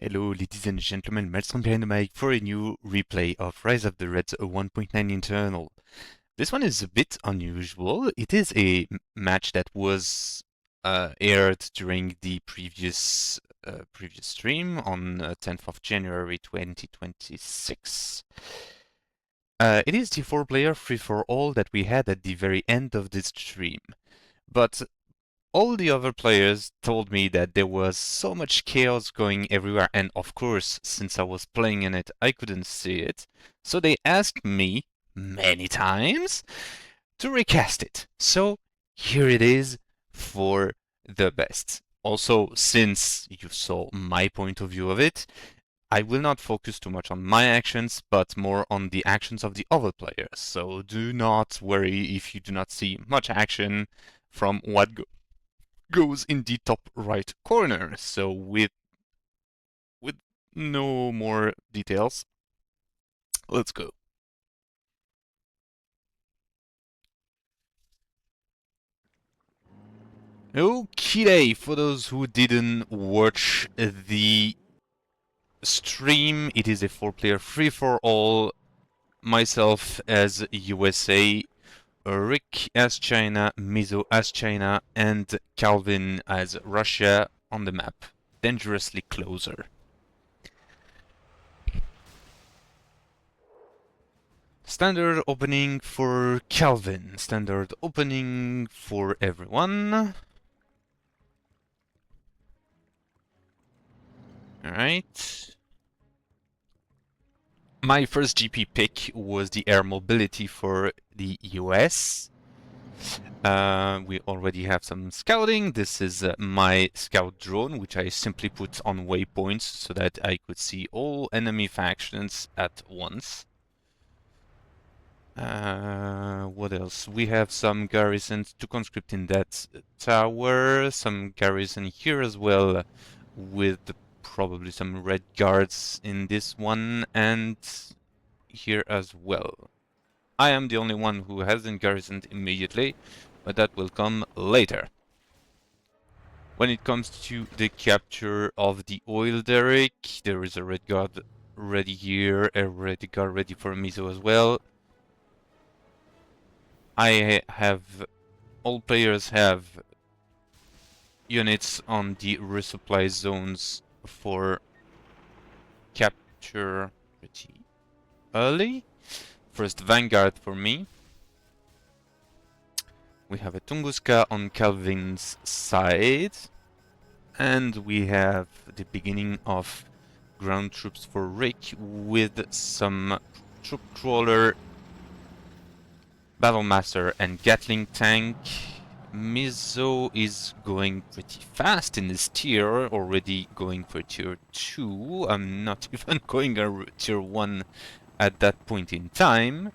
Hello, ladies and gentlemen, Maelstrom behind the mic for a new replay of Rise of the Reds 1.9 internal. This one is a bit unusual. It is a match that was aired during the previous stream on 10th of January 2026. It is the 4-player free-for-all that we had at the very end of this stream. But all the other players told me that there was so much chaos going everywhere, and of course, since I was playing in it, I couldn't see it. So they asked me, many times, to recast it. So here it is for the best. Also, since you saw my point of view of it, I will not focus too much on my actions, but more on the actions of the other players. So do not worry if you do not see much action from what goes in the top right corner. So with no more details, let's go. Okay, for those who didn't watch the stream, it is a 4-player free-for-all. Myself as USA, Rick as China, Mizo as China, and Calvin as Russia on the map, dangerously closer. Standard opening for Calvin, standard opening for everyone. Alright. My first GP pick was the air mobility for the US. We already have some scouting. This is my scout drone, which I simply put on waypoints so that I could see all enemy factions at once. What else? We have some garrisons to conscript in that tower, some garrison here as well, with probably some red guards in this one, and here as well. I am the only one who hasn't garrisoned immediately, but that will come later. When it comes to the capture of the oil derrick, there is a red guard ready here, a red guard ready for Mizo as well. All players have units on the resupply zones for capture pretty early. First Vanguard for me. We have a Tunguska on Calvin's side. And we have the beginning of ground troops for Rick with some troop crawler, Battlemaster and Gatling tank. Mizo is going pretty fast in this tier, already going for tier 2. I'm not even going a tier 1 at that point in time.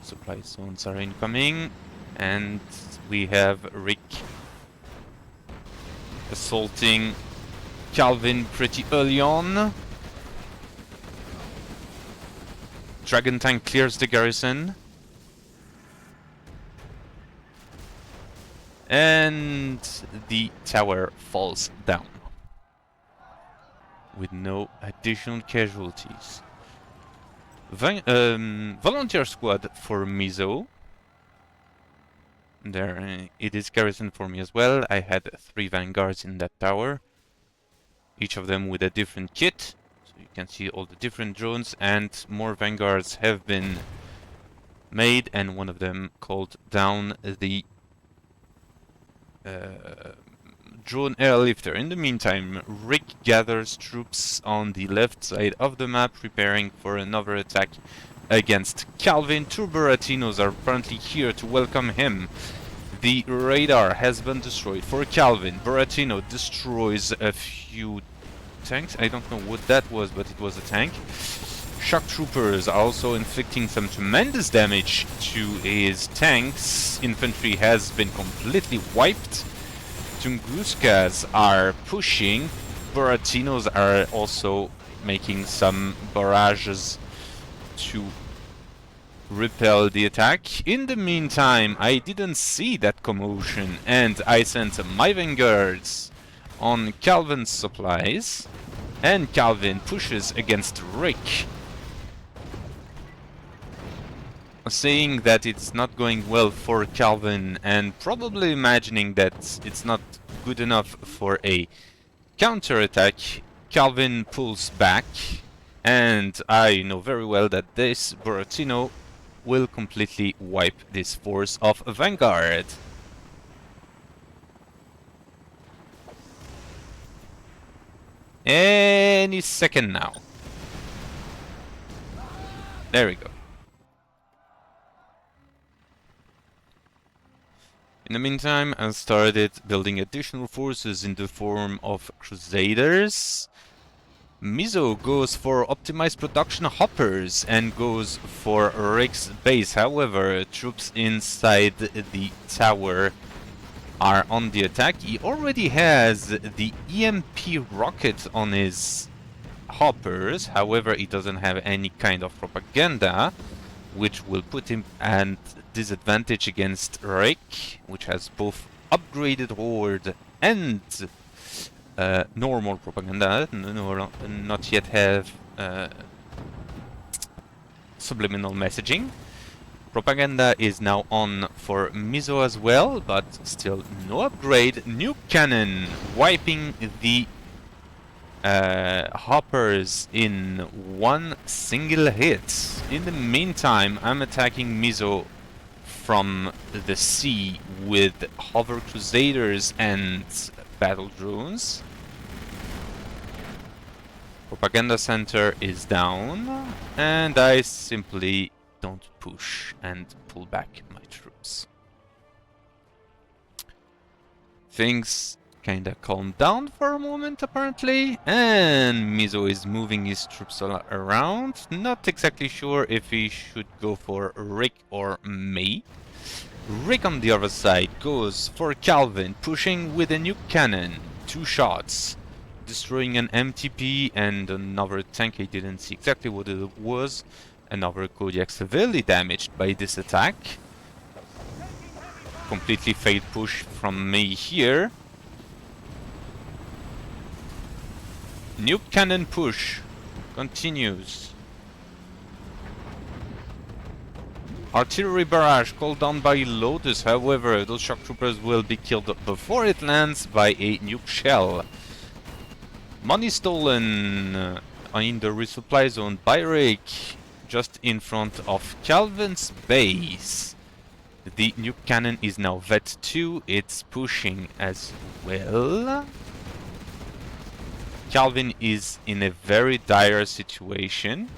Supply zones are incoming, and we have Rick assaulting Calvin pretty early on. Dragon tank clears the garrison. And the tower falls down with no additional casualties. Volunteer squad for Mizo. There, it is garrison for me as well. I had 3 vanguards in that tower, each of them with a different kit. So you can see all the different drones, and more vanguards have been made, and one of them called down the drone airlifter. In the meantime, Rick gathers troops on the left side of the map, preparing for another attack against Calvin. 2 Buratinos are apparently here to welcome him. The radar has been destroyed for Calvin. Buratino destroys a few tanks. I don't know what that was, but it was a tank. Shock troopers are also inflicting some tremendous damage to his tanks. Infantry has been completely wiped. Tunguskas are pushing. Buratinos are also making some barrages to repel the attack. In the meantime, I didn't see that commotion, and I sent my vanguards on Calvin's supplies, and Calvin pushes against Rick, saying that it's not going well for Calvin, and probably imagining that it's not good enough for a counterattack. Calvin pulls back, and I know very well that this Buratino will completely wipe this force of Vanguard. Any second now. There we go. In the meantime, I started building additional forces in the form of Crusaders. Mizo goes for optimized production hoppers and goes for Rick's base. However, troops inside the tower are on the attack. He already has the EMP rocket on his hoppers. However, he doesn't have any kind of propaganda, which will put him at disadvantage against Rick, which has both upgraded horde and normal propaganda. Not yet have subliminal messaging. Propaganda is now on for Mizo as well, but still no upgrade. Nuke cannon wiping the hoppers in one single hit. In the meantime, I'm attacking Mizo from the sea with hover crusaders and battle drones. Propaganda center is down, and I simply don't push and pull back my troops. Things kinda calmed down for a moment apparently, and Mizo is moving his troops around. Not exactly sure if he should go for Rick or me. Rick on the other side goes for Calvin, pushing with a nuke cannon. 2 shots, destroying an MTP and another tank. I didn't see exactly what it was. Another Kodiak severely damaged by this attack. Completely failed push from me here. Nuke cannon push continues. Artillery barrage called down by Lotus. However, those shock troopers will be killed before it lands by a nuke shell. Money stolen in the resupply zone by Rick, just in front of Calvin's base. The nuke cannon is now vet 2. It's pushing as well. Calvin is in a very dire situation.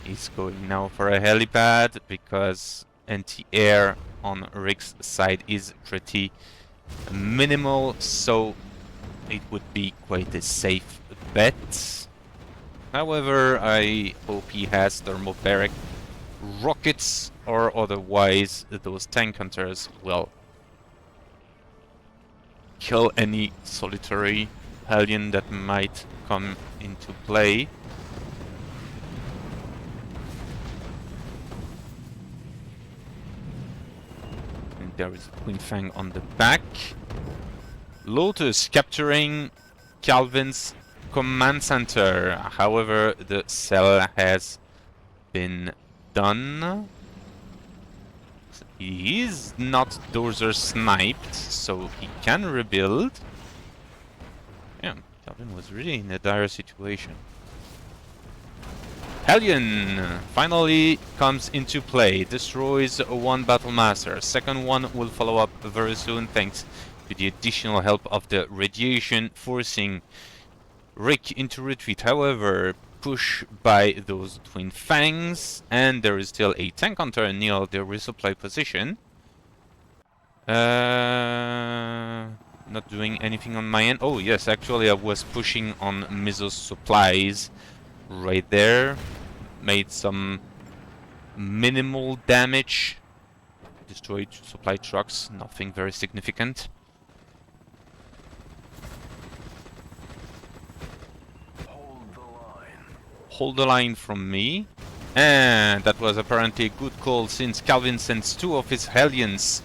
He's going now for a helipad because anti-air on Rick's side is pretty minimal, so it would be quite a safe bet. However, I hope he has thermobaric rockets, or otherwise those tank hunters will kill any solitary Hellion that might come into play. And there is a Twin Fang on the back. Lotus capturing Calvin's command center. However, the cell has been done. He is not dozer sniped, so he can rebuild. Yeah, Calvin was really in a dire situation. Hellion finally comes into play, destroys one Battlemaster. Second one will follow up very soon thanks to the additional help of the radiation, forcing Rick into retreat. However, push by those Twin Fangs, and there is still a tank hunter near the resupply position. Not doing anything on my end. Oh yes, actually I was pushing on Mizo's supplies right there. Made some minimal damage. Destroyed supply trucks, nothing very significant. Hold the line from me. And that was apparently a good call since Calvin sends 2 of his Hellions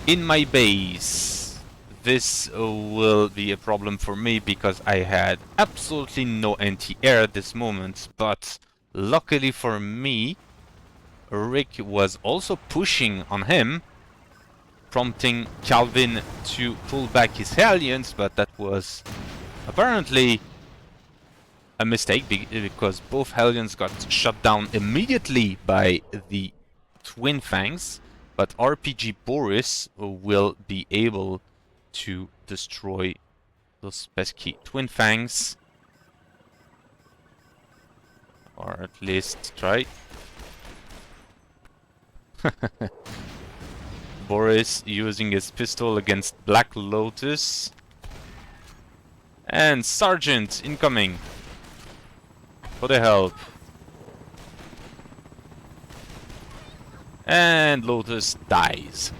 in my base. This will be a problem for me because I had absolutely no anti-air at this moment, but luckily for me, Rick was also pushing on him, prompting Calvin to pull back his Hellions, but that was apparently a mistake because both Hellions got shut down immediately by the Twin Fangs, but RPG Boris will be able to destroy those pesky Twin Fangs. Or at least try. Boris using his pistol against Black Lotus. And Sergeant incoming for the help. And Lotus dies.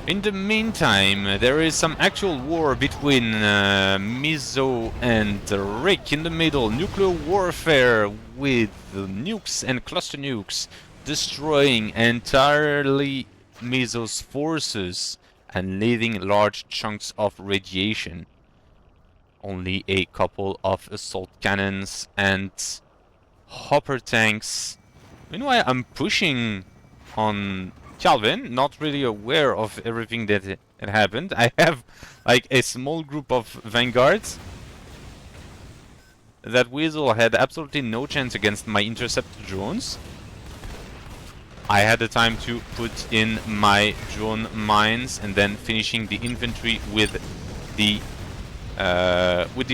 In the meantime, there is some actual war between Mizo and Rick in the middle. Nuclear warfare with nukes and cluster nukes destroying entirely Mizo's forces and leaving large chunks of radiation. Only a couple of assault cannons and hopper tanks. Meanwhile, I'm pushing on Calvin, not really aware of everything that had happened. I have like a small group of vanguards. That Weasel had absolutely no chance against my interceptor drones. I had the time to put in my drone mines and then finishing the infantry with the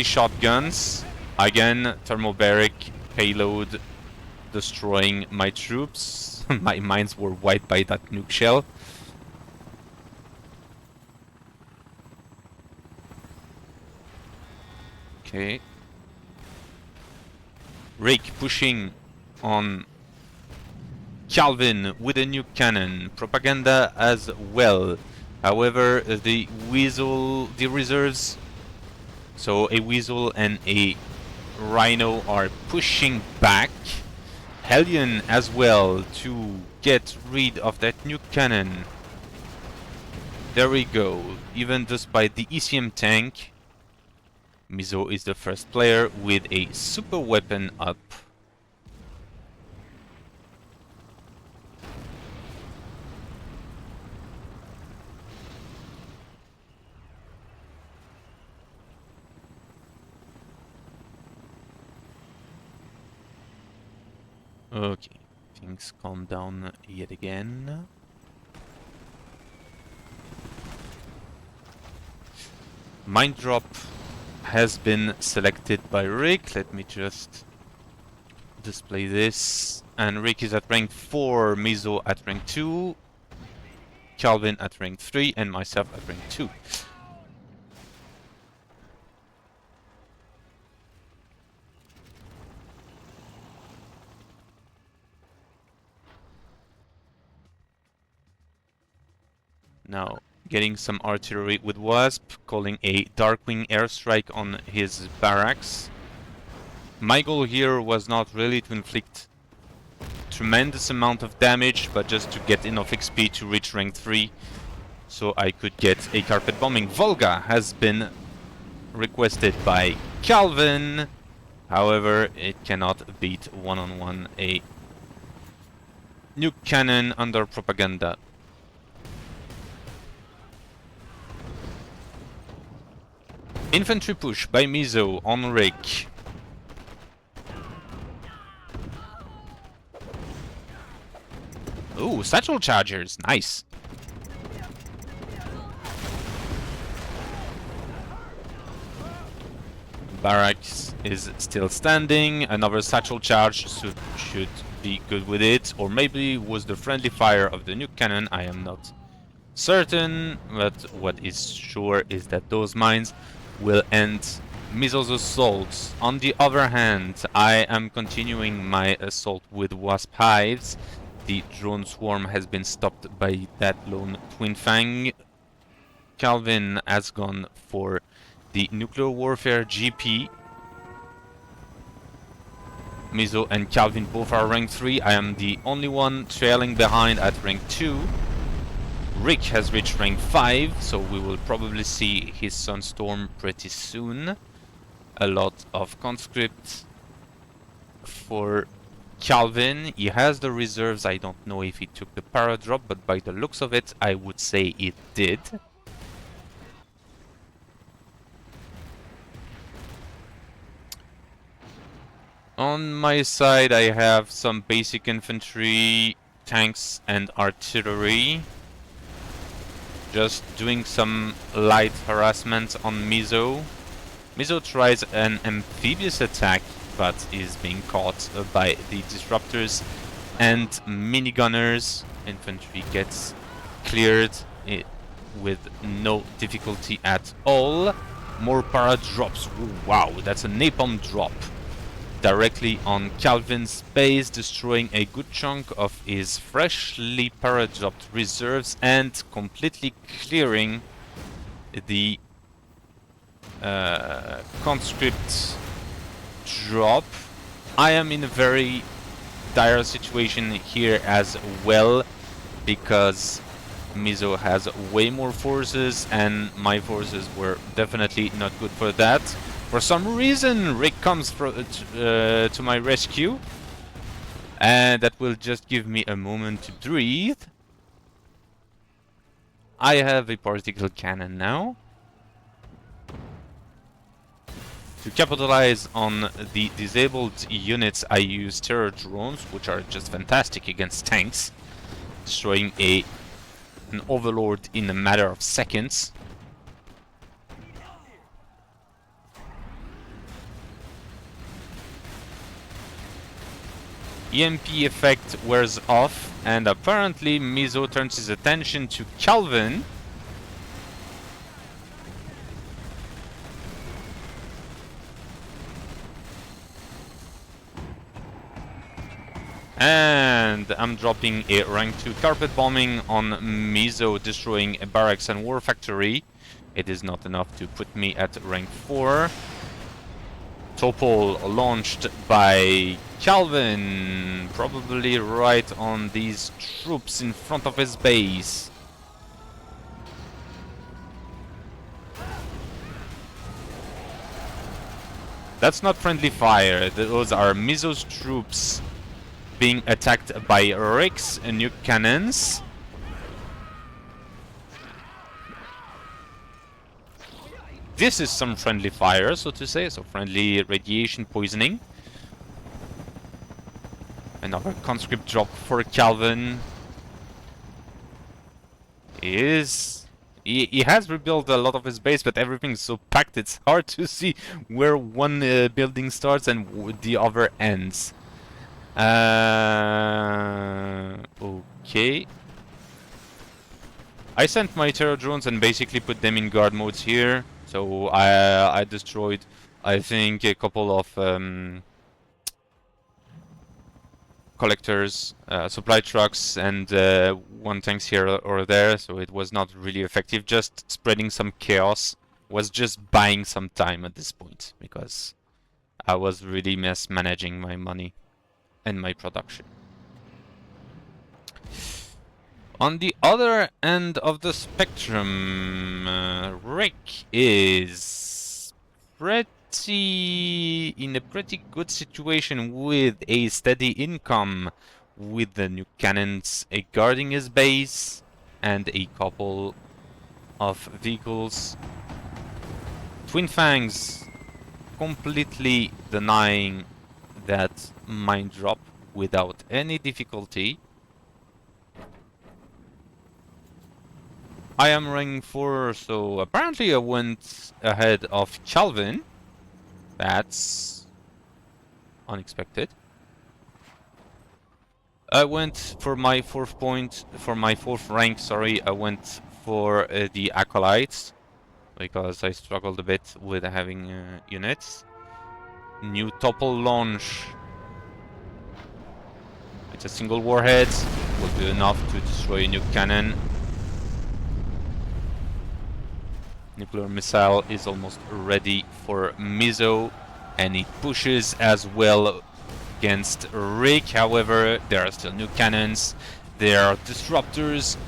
shotguns. Again, thermobaric payload destroying my troops. My mines were wiped by that nuke shell. Okay. Rick pushing on Calvin with a nuke cannon. Propaganda as well. However, the reserves, so a Weasel and a Rhino are pushing back. Hellion as well to get rid of that nuke cannon. There we go. Even despite the ECM tank, Mizo is the first player with a super weapon up. Okay, things calm down yet again. Mine drop has been selected by Rick. Let me just display this. And Rick is at rank 4, Mizo at rank 2, Calvin at rank 3, and myself at rank 2. Now, getting some artillery with Wasp, calling a Darkwing airstrike on his barracks. My goal here was not really to inflict tremendous amount of damage, but just to get enough XP to reach rank 3, so I could get a carpet bombing. Volga has been requested by Calvin, however, it cannot beat one-on-one a nuke cannon under propaganda. Infantry push by Mizo on Rick. Ooh, satchel chargers, nice. Barracks is still standing. Another satchel charge should be good with it, or maybe was the friendly fire of the nuke cannon. I am not certain, but what is sure is that those mines will end Mizo's assault. On the other hand, I am continuing my assault with Wasp Hives. The drone swarm has been stopped by that lone Twin Fang. Calvin has gone for the nuclear warfare GP. Mizo and Calvin both are rank 3. I am the only one trailing behind at rank 2. Rick has reached rank 5, so we will probably see his Sunstorm pretty soon. A lot of conscript for Calvin. He has the reserves. I don't know if he took the para drop, but by the looks of it, I would say it did. On my side, I have some basic infantry, tanks, and artillery. Just doing some light harassment on Mizo. Mizo tries an amphibious attack, but is being caught by the disruptors and minigunners. Infantry gets cleared with no difficulty at all. More para drops. Ooh, wow, that's a napalm drop directly on Calvin's base, destroying a good chunk of his freshly para-dropped reserves and completely clearing the conscript drop. I am in a very dire situation here as well, because Mizo has way more forces and my forces were definitely not good for that. For some reason, Rick comes to my rescue, and that will just give me a moment to breathe. I have a particle cannon now. To capitalize on the disabled units, I use terror drones, which are just fantastic against tanks, destroying an overlord in a matter of seconds. EMP effect wears off, and apparently Mizo turns his attention to Calvin. And I'm dropping a rank 2 carpet bombing on Mizo, destroying a barracks and war factory. It is not enough to put me at rank 4. Topol launched by Calvin, probably right on these troops in front of his base. That's not friendly fire, those are Mizo's troops being attacked by Rick's nuke cannons. This is some friendly fire, so to say, so friendly radiation poisoning. Another conscript drop for Calvin. He has rebuilt a lot of his base, but everything's so packed it's hard to see where one building starts and the other ends. Okay. I sent my terror drones and basically put them in guard modes here. So I destroyed, I think, a couple of collectors, supply trucks, and one tanks here or there. So it was not really effective. Just spreading some chaos. Was just buying some time at this point, because I was really mismanaging my money and my production. On the other end of the spectrum, Rick is in a pretty good situation with a steady income, with the new cannons guarding his base and a couple of vehicles. Twin Fangs completely denying that mine drop without any difficulty. I am rank 4, so apparently I went ahead of Calvin. That's unexpected. I went for my fourth rank, sorry, I went for the Acolytes, because I struggled a bit with having units. New Topol launch. It's a single warhead, will be enough to destroy a nuke cannon. Nuclear missile is almost ready for Mizo, and it pushes as well, against Rick. However, there are still new cannons. There are disruptors.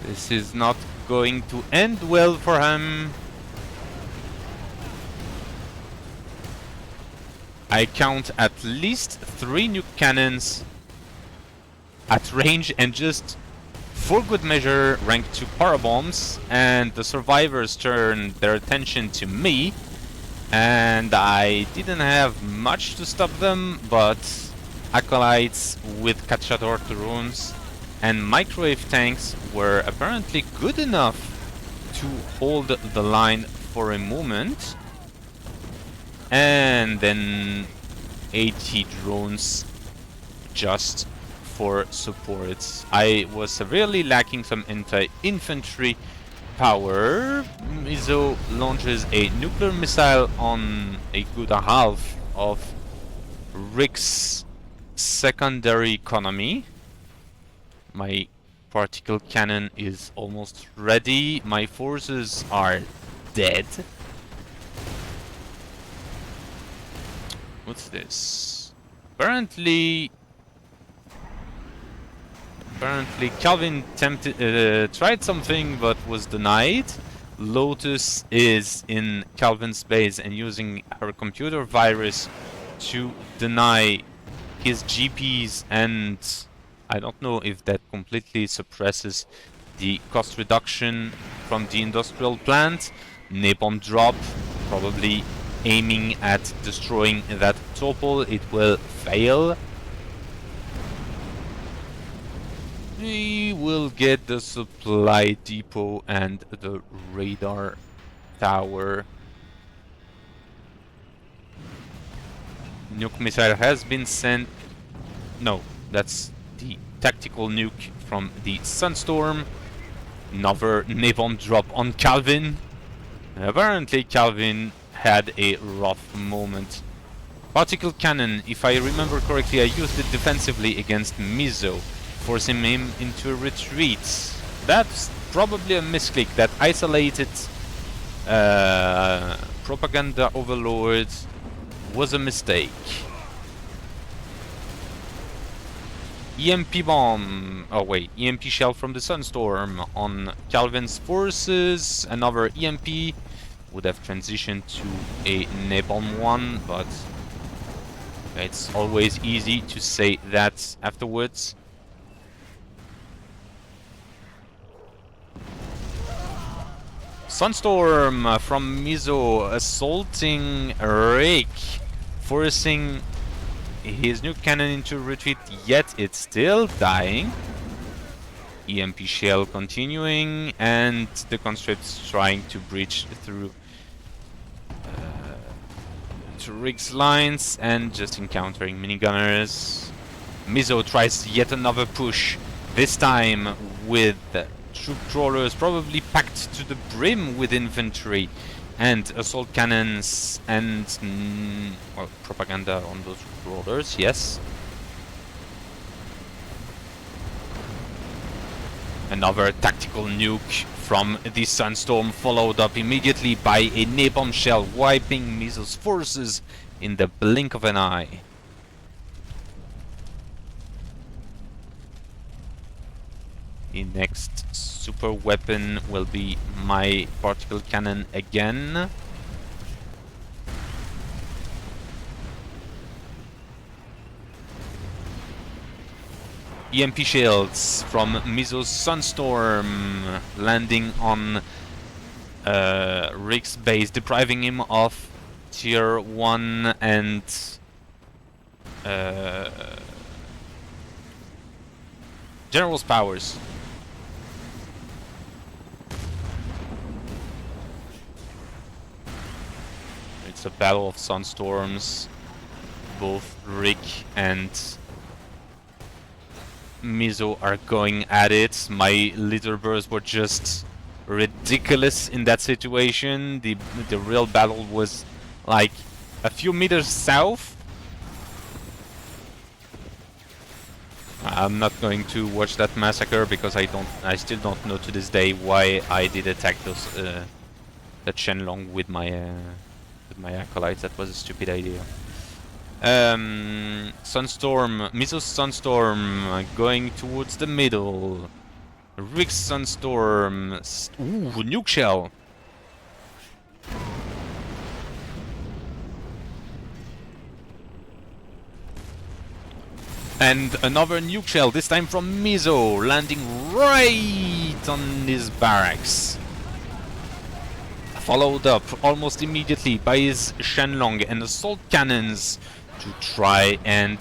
This is not going to end well for him. I count at least 3 nuke cannons at range and just, for good measure, rank 2 parabombs, and the survivors turn their attention to me, and I didn't have much to stop them, but acolytes with cacciator drones and microwave tanks were apparently good enough to hold the line for a moment, and then 80 drones just for support. I was severely lacking some anti-infantry power. Mizo launches a nuclear missile on a good half of Rick's secondary economy. My particle cannon is almost ready. My forces are dead. What's this? Apparently Calvin tried something but was denied. Lotus is in Calvin's base and using her computer virus to deny his GPs, and I don't know if that completely suppresses the cost reduction from the industrial plant. Napalm drop, probably aiming at destroying that topple. It will fail. We will get the supply depot and the radar tower. Nuke missile has been sent. No, that's the tactical nuke from the Sunstorm. Another napalm drop on Calvin. Apparently Calvin had a rough moment. Particle cannon, if I remember correctly, I used it defensively against Mizo, forcing him into a retreat. That's probably a misclick. That isolated propaganda overlord was a mistake. EMP bomb. Oh wait, EMP shell from the Sunstorm on Calvin's forces. Another EMP would have transitioned to a napalm one, but it's always easy to say that afterwards. Sunstorm from Mizo assaulting Rick, forcing his nuke cannon into retreat, yet it's still dying. EMP shell continuing, and the conscripts trying to breach through to Rick's lines and just encountering minigunners. Mizo tries yet another push, this time with troop crawlers probably packed to the brim with infantry and assault cannons and well, propaganda on those crawlers, yes. Another tactical nuke from the Sunstorm, followed up immediately by a napalm shell, wiping Mizo's forces in the blink of an eye. The next super weapon will be my particle cannon again. EMP shields from Mizo's Sunstorm landing on Rick's base, depriving him of tier 1 and general's powers. It's a battle of Sunstorms. Both Rick and Mizo are going at it. My leader bursts were just ridiculous in that situation. The real battle was like a few meters south. I'm not going to watch that massacre because I still don't know to this day why I did attack those that Shenlong with my acolytes. That was a stupid idea. Sunstorm, Mizo's Sunstorm going towards the middle. Rick's Sunstorm. Ooh, Nuke Shell. And another Nuke Shell, this time from Mizo, landing right on his barracks. Followed up almost immediately by his Shenlong and assault cannons to try and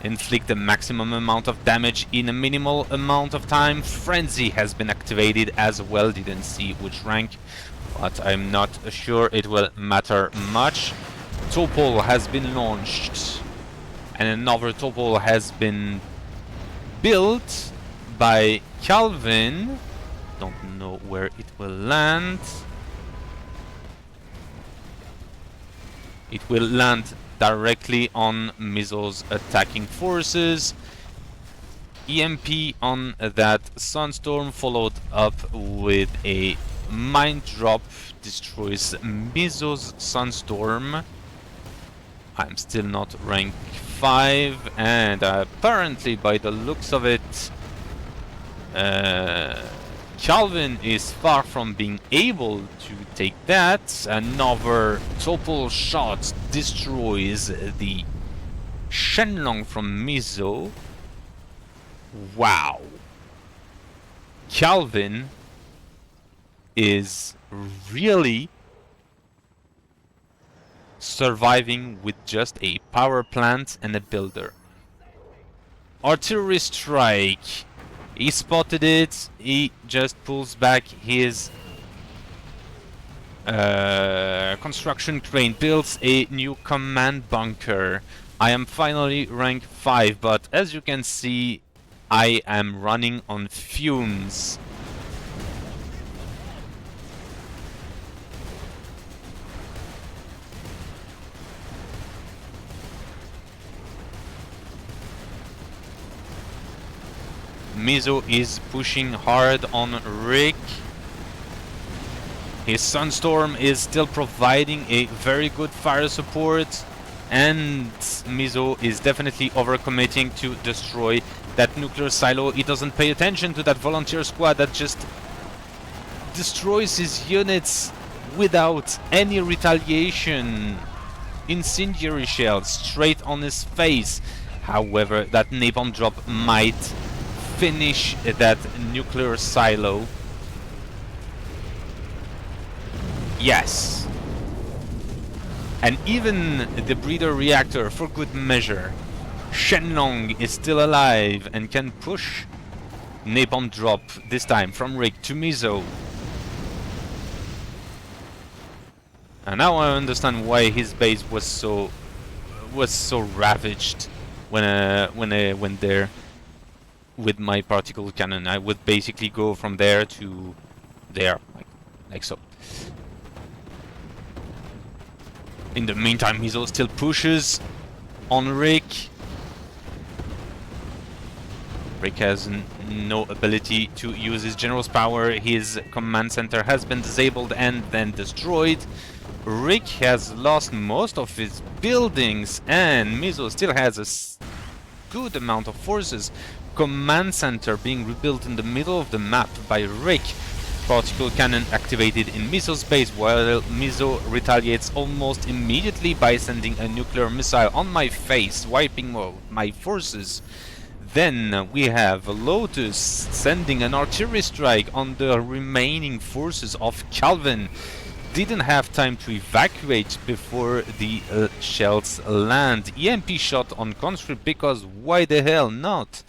inflict the maximum amount of damage in a minimal amount of time. Frenzy has been activated as well, didn't see which rank, but I'm not sure it will matter much. Topol has been launched, and another Topol has been built by Calvin. Don't know where it will land. It will land directly on Mizo's attacking forces. EMP on that Sunstorm, followed up with a mine drop, destroys Mizo's Sunstorm. I'm still not rank 5, and apparently by the looks of it, Calvin is far from being able to take that. Another Topol shot destroys the Shenlong from Mizo. Wow. Calvin is really surviving with just a power plant and a builder. Artillery strike. He spotted it, he just pulls back his construction crane, builds a new command bunker. I am finally rank 5, but as you can see, I am running on fumes. Mizo is pushing hard on Rick. His Sunstorm is still providing a very good fire support, and Mizo is definitely overcommitting to destroy that nuclear silo. He doesn't pay attention to that volunteer squad that just destroys his units without any retaliation. Incendiary shells straight on his face. However, that napalm drop might finish that nuclear silo. Yes. And even the breeder reactor, for good measure. Shenlong is still alive and can push napalm drop, this time from Rick to Mizo. And now I understand why his base was so ravaged when I went there with my particle cannon. I would basically go from there to there, like so. In the meantime, Mizo still pushes on Rick. Rick has no ability to use his general's power. His command center has been disabled and then destroyed. Rick has lost most of his buildings, and Mizo still has a good amount of forces. Command center being rebuilt in the middle of the map by Rick. Particle cannon activated in Mizo's base, while Mizo retaliates almost immediately by sending a nuclear missile on my face, wiping my forces. Then we have Lotus sending an artillery strike on the remaining forces of Calvin. Didn't have time to evacuate before the shells land. EMP shot on conscript, because why the hell not?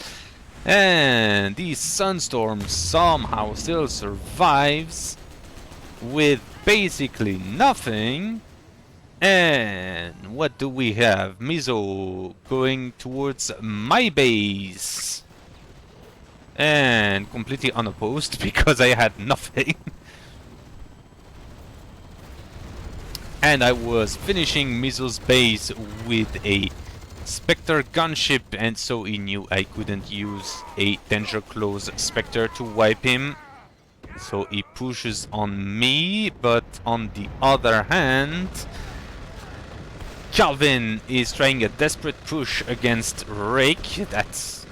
And the Sunstorm somehow still survives with basically nothing. And what do we have? Mizo going towards my base. And completely unopposed because I had nothing. And I was finishing Mizo's base with a Spectre gunship, and so he knew I couldn't use a danger close Spectre to wipe him. So he pushes on me, but on the other hand, Calvin is trying a desperate push against Rick. That's...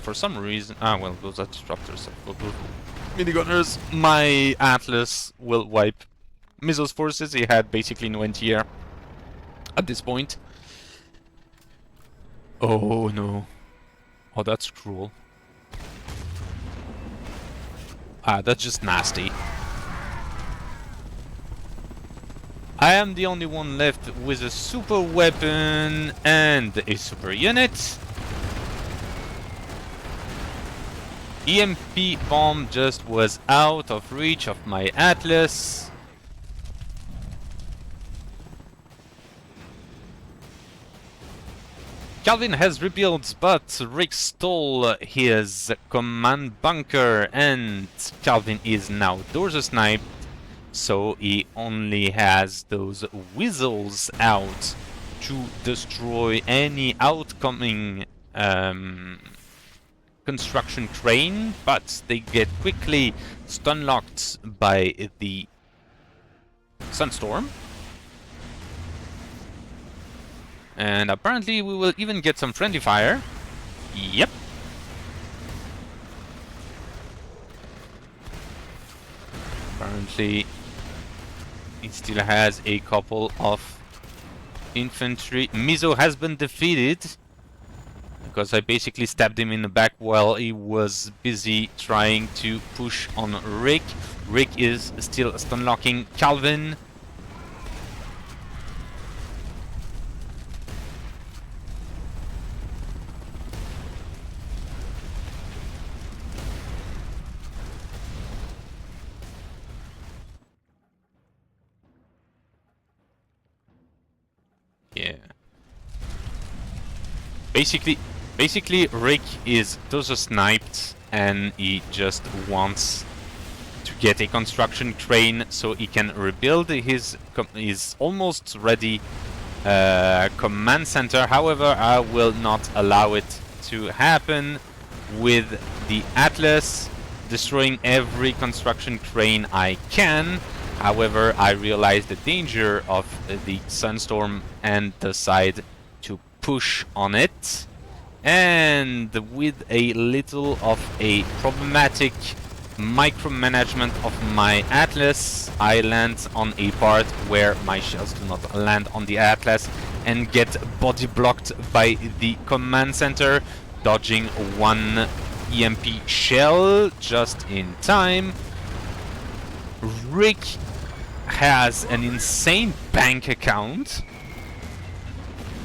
for some reason... ah, well, those are disruptors. Minigunners. My Atlas will wipe Mizo's forces. He had basically no anti-air at this point. Oh no. Oh, that's cruel. Ah, that's just nasty. I am the only one left with a super weapon and a super unit. EMP bomb just was out of reach of my Atlas. Calvin has rebuilt, but Rick stole his command bunker and Calvin is now dorsal sniped. So he only has those whistles out to destroy any outcoming construction crane, but they get quickly stun locked by the Sunstorm. And apparently we will even get some friendly fire. Yep. Apparently it still has a couple of infantry. Mizo has been defeated because I basically stabbed him in the back while he was busy trying to push on Rick. Rick is still stun locking Calvin. Yeah. Basically, Rick is dozer sniped, and he just wants to get a construction crane so he can rebuild his almost ready command center. However, I will not allow it to happen with the Atlas destroying every construction crane I can. However, I realize the danger of the Sunstorm and decide to push on it. And with a little of a problematic micromanagement of my Atlas, I land on a part where my shells do not land on the Atlas and get body blocked by the command center, dodging one EMP shell just in time. Rick has an insane bank account,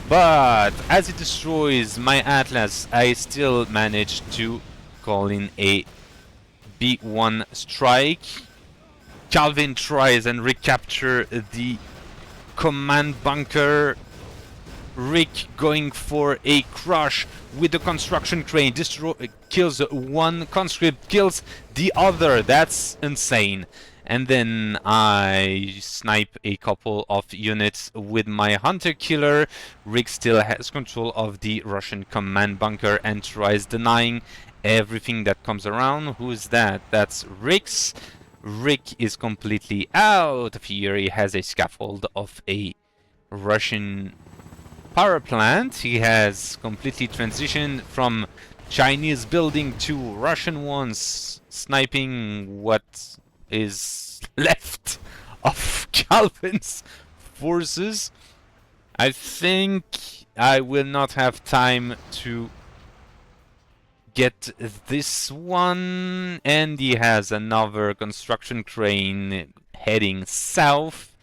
but as it destroys my Atlas, I still manage to call in a B1 strike. Calvin tries and recapture the command bunker. Rick going for a crush with the construction crane, kills one conscript, kills the other. That's insane. And then I snipe a couple of units with my hunter killer. Rick still has control of the Russian command bunker and tries denying everything that comes around. Who's that? That's Rick's. Rick is completely out of here. He has a scaffold of a Russian power plant. He has completely transitioned from Chinese building to Russian ones, sniping what is left of Calvin's forces. I think I will not have time to get this one, and he has another construction crane heading south.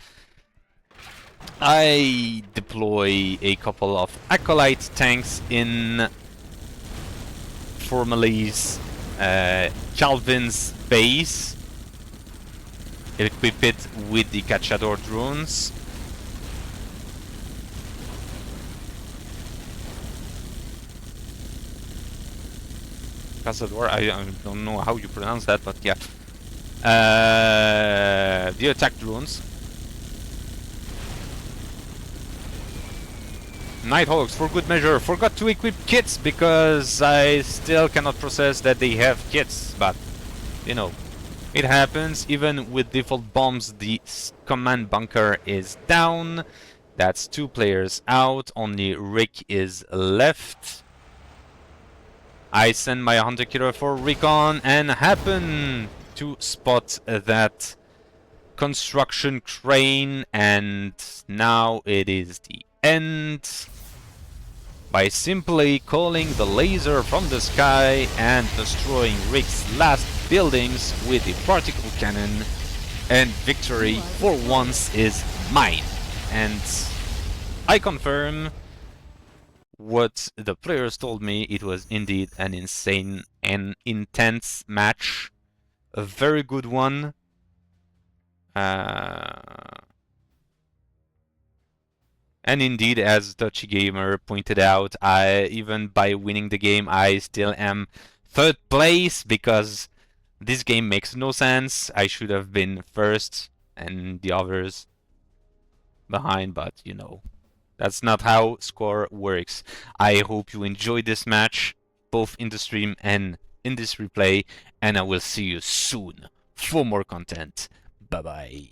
I deploy a couple of Acolyte tanks in Formalee's Calvin's base. Equip it with the Cachador drones. Cachador, I don't know how you pronounce that, but yeah. The attack drones. Nighthawks, for good measure, forgot to equip kits because I still cannot process that they have kits, but you know, It happens, even with default bombs, the command bunker is down. That's 2 players out, only Rick is left. I send my hunter killer for recon and happen to spot that construction crane, and now it is the end. By simply calling the laser from the sky and destroying Rick's last buildings with the particle cannon, and victory for once is mine. And I confirm what the players told me. It was indeed an insane and intense match, a very good one. And indeed, as Touchy Gamer pointed out, even by winning the game, I still am 3rd place, because this game makes no sense. I should have been 1st and the others behind, but you know, that's not how score works. I hope you enjoyed this match, both in the stream and in this replay, and I will see you soon for more content. Bye bye.